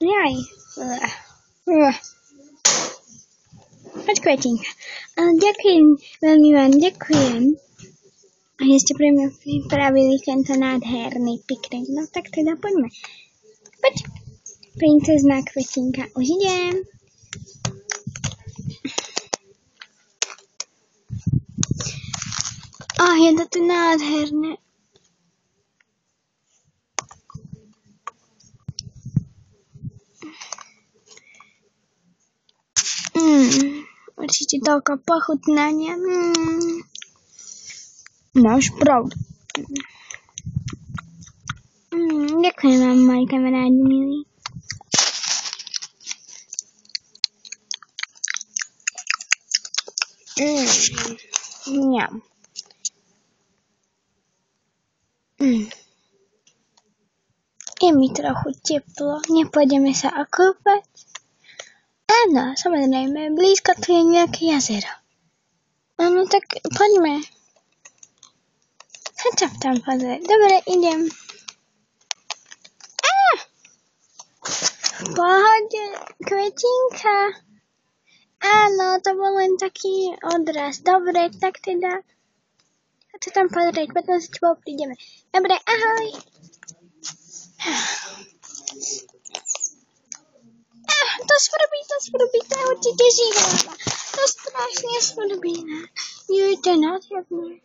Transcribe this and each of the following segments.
Jaj. Poď, Kvetinka. Ďakujem, veľmi vám ďakujem. Že ste pre mňa pripravili tento nádherný piknik. No tak teda poďme. Poď, princezná Kvetinka. Už idem. Je to tu nádherné. Určite toľko pochutnania. Máš pravdu. Ďakujem vám, moji kamarádi milí. Mňam. Je mi trochu teplo. Nepôjdeme sa okúpať? Áno, samozrejme. Blízko tu je nejaké jazero. Áno, tak poďme. Chcem tam pozrieť. Dobre, idem. V pohode, Kvetinka. Áno, to bol len taký odraz. Dobre, tak teda. Chcem tam pozrieť, potom sa tebou prídeme. Dobre, ahoj. To svrbí, to je určite živá. To strašne svrbí. Je to nádherné.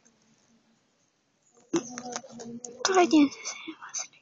Pôjdem sa sem pozrieť.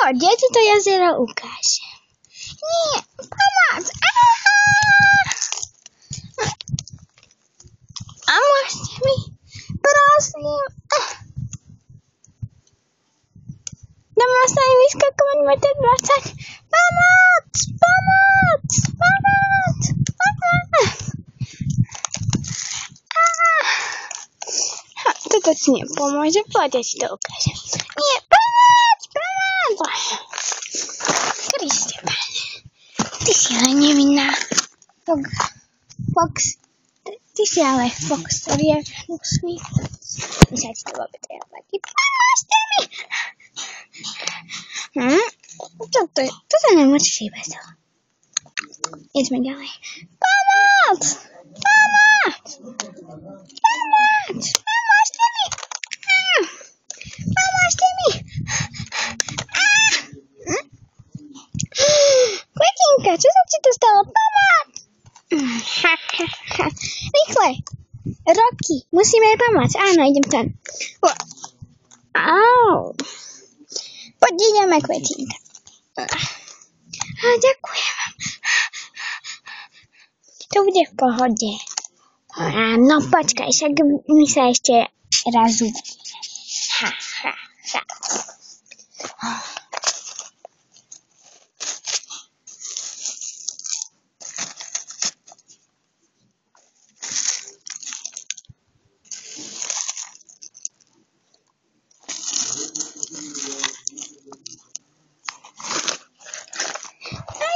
Poď, ja ti to jazero ukážem. Nie, pomoc! A môžete mi, prosím. Doma sa aj vyskakovať 1,20 m. Pomoc! Pomoc! Pomoc! Pomoc! Toto ti nepomôže, poď, ja ti to ukážem. Nie, pomoc! Pomoc! Kriste, Pane. Ty si ale nevinná. Fox. Ty si ale Fox, ktorý je hnusný. My sa ti to vôbec nevadí. Pomôžte mi! To sa nemôžeš iba toho. Ideme ďalej. Pomoc! Pomoc! Pomoc! Pomôžte mi! Pomôžte mi! Kvetinka, čo sa ti to stalo? Pomoc! Rýchle! Roky, musíme jej pomôcť. Áno, idem tam. Au! Poď, ideme, Kvetinka. Ďakujem vám. To bude v pohode. No počkaj, však my sa ešte raz uvidíme.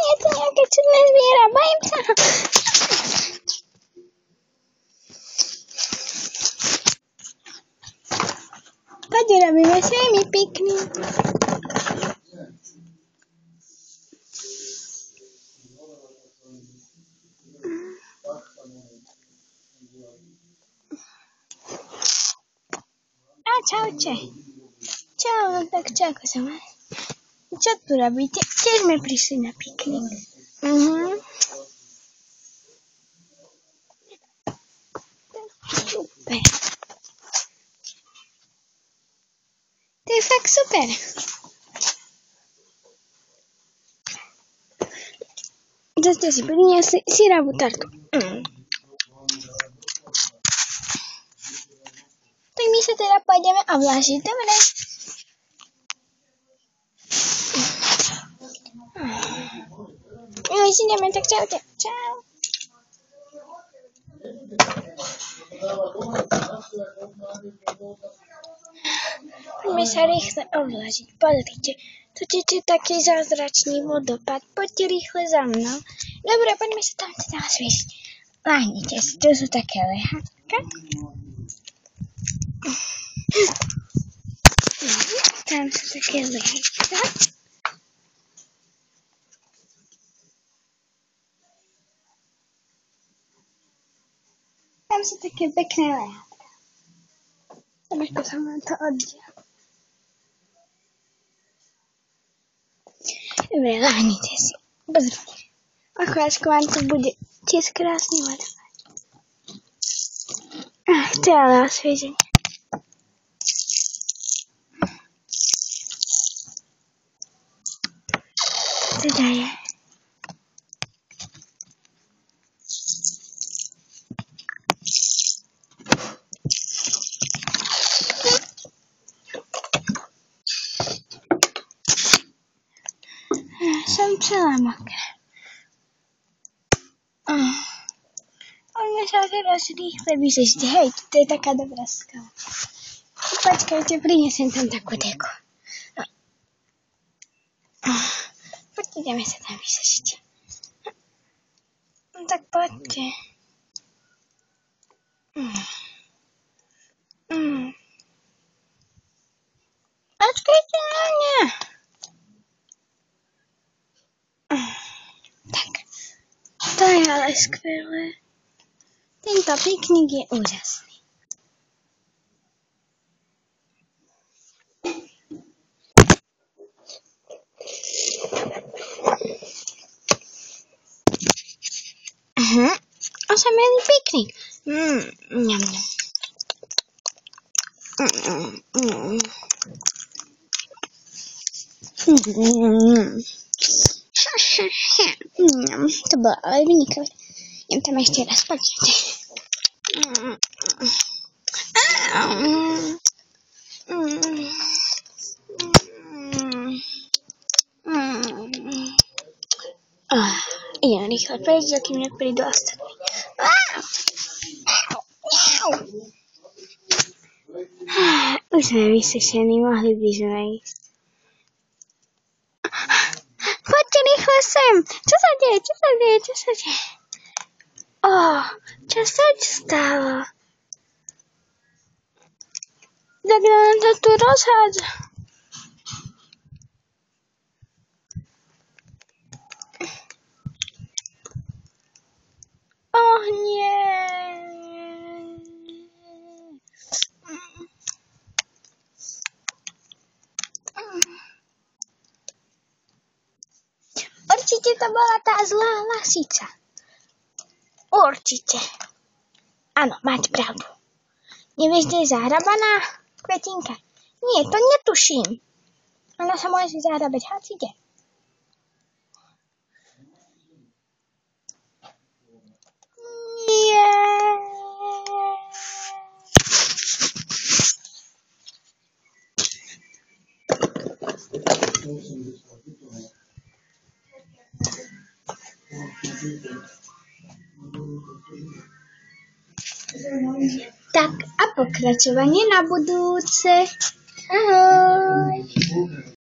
Je to nejaké čudné zviera, bojím sa. Poď, robíme si aj my piknik. Čaute. Čau, tak čo, ako sa máš? Čo tu robíte? Tiež sme prišli na piknik. Super. To je fakt super. Zase si priniesli syrovú tortu. Tak my sa teda pôjdeme oblážiť, dobre? my si ideme, tak čaute. Čau. Poďme sa rýchle oblažiť. Pozrite, tu teče taký zázračný vodopád. Poďte rýchle za mnou. Dobre, poďme sa tam teda osviežiť. Láhnite si, tu sú také lehátka. Tam sú také lehátka. Tam sú také pekné lehátka. Tam ako sa vám to oddia. Dobre, láhnite si. Pozrite. Ako vám to bude tiež krásny vodopád. To je ale osvieženie. Teda je. Som celá mokrá. Poďme sa teraz rýchle vyzežiť. Hej, to je taká dobrá skala. Počkajte, prinesem tam takú deku. Poďte, ideme sa tam vyzežiť. No tak poďte. Počkajte na mňa. Tak, to je ale skvelé. Tento piknik je úžasný. Osamelý piknik. Mňam. To bolo ale vynikové. Idem tam ešte raz, počujte. Idem rýchle prejsť, dokým neprídu ostatní. Už sme vysešení, mohli by sme ísť. Poďte rýchle sem. Čo sa deje? Čo sa stalo? Tak nám to tu rozhádza. Nie. Určite to bola tá zlá lasica. Určite. Áno, máte pravdu. Nevieš, kde je zahrabaná kvetinka? Nie, to netuším. Ona sa môže zahrabať hocide. Nie. Tak a pokračovanie na budúce. Ahoj.